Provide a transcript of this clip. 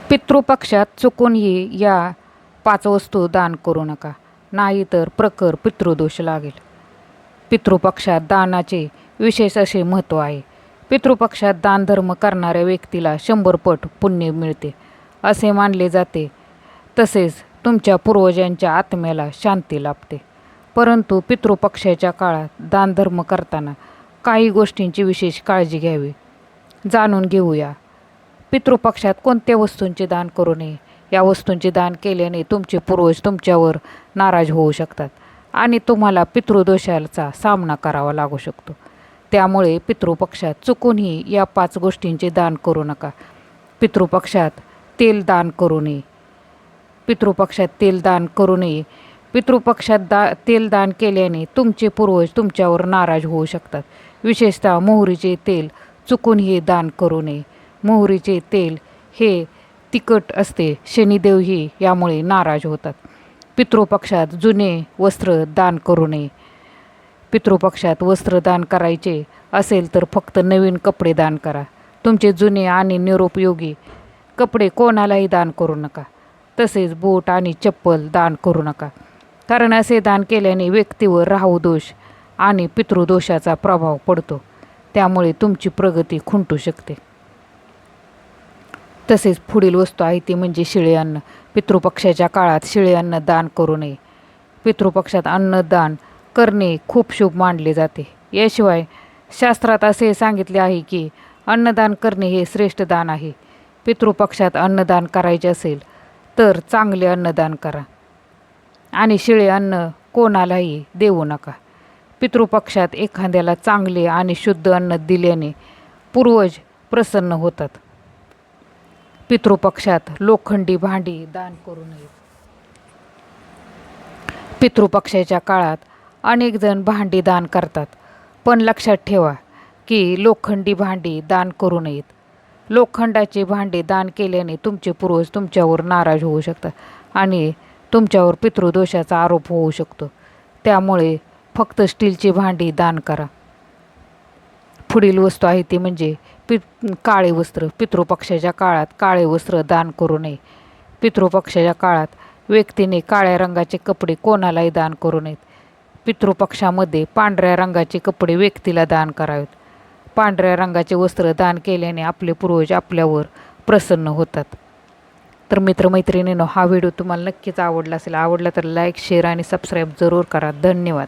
पितृपक्षात चुकूनही या 5 वस्तू दान करू नका, नाहीतर प्रखर पितृदोष लागेल. पितृपक्षात दानाचे विशेष असे महत्त्व आहे. पितृपक्षात दानधर्म करणाऱ्या व्यक्तीला 100 पट पुण्य मिळते असे मानले जाते. तसेच तुमच्या पूर्वजांच्या आत्म्याला शांती लाभते. परंतु पितृपक्षाच्या काळात दानधर्म करताना काही गोष्टींची विशेष काळजी घ्यावी. जाणून घेऊया. पितृपक्षात कोणत्या वस्तूंचे दान करू नये. या वस्तूंचे दान केल्याने तुमचे पूर्वज तुमच्यावर नाराज होऊ शकतात आणि तुम्हाला पितृदोषाचा सामना करावा लागू शकतो. त्यामुळे पितृपक्षात चुकूनही या 5 गोष्टींचे दान करू नका. पितृपक्षात तेल दान करू नये. पितृपक्षात तेल दान करू नये. पितृपक्षात तेल दान केल्याने तुमचे पूर्वज तुमच्यावर नाराज होऊ शकतात. विशेषतः मोहरीचे तेल चुकूनही दान करू नये. मोहरीचे तेल हे तिखट असते. शनिदेवही यामुळे नाराज होतात. पितृपक्षात जुने वस्त्र दान करू नये. पितृपक्षात वस्त्र दान करायचे असेल तर फक्त नवीन कपडे दान करा. तुमचे जुने आणि निरुपयोगी कपडे कोणालाही दान करू नका. तसेच बूट आणि चप्पल दान करू नका, कारण असे दान केल्याने व्यक्तीवर राहू दोष आणि पितृदोषाचा प्रभाव पडतो. त्यामुळे तुमची प्रगती खुंटू शकते. तसेच पुढील वस्तू आहे ती म्हणजे शिळे अन्न. पितृपक्षाच्या काळात शिळे अन्न दान करू नये. पितृपक्षात अन्नदान करणे खूप शुभ मानले जाते. याशिवाय शास्त्रात असे सांगितले आहे की अन्नदान करणे हे श्रेष्ठ दान आहे. पितृपक्षात अन्नदान करायचे असेल तर चांगले अन्नदान करा आणि शिळे अन्न कोणालाही देऊ नका. पितृपक्षात एखाद्याला चांगले आणि शुद्ध अन्न दिल्याने पूर्वज प्रसन्न होतात. पितृपक्षात लोखंडी भांडी दान करू नये. पितृपक्षाच्या काळात अनेक जण भांडी दान करतात, पण लक्षात ठेवा की लोखंडी भांडी दान करू नयेत. लोखंडाचे भांडे दान केल्याने तुमचे पूर्वज तुमच्यावर नाराज होऊ शकतात आणि तुमच्यावर पितृदोषाचा आरोप होऊ शकतो. त्यामुळे फक्त स्टीलची भांडी दान करा. पुढील वस्तू आहे ती म्हणजे काळे वस्त्र. पितृपक्षाच्या काळात काळे वस्त्र दान करू नये. पितृपक्षाच्या काळात व्यक्तीने काळ्या रंगाचे कपडे कोणालाही दान करू नयेत. पितृपक्षामध्ये पांढऱ्या रंगाचे कपडे व्यक्तीला दान करावेत. पांढऱ्या रंगाचे वस्त्र दान केल्याने आपले पूर्वज आपल्यावर प्रसन्न होतात. तर मित्रमैत्रिणींनो, हा व्हिडिओ तुम्हाला नक्कीच आवडला असेल. आवडला तर लाईक, शेअर आणि सबस्क्राईब जरूर करा. धन्यवाद.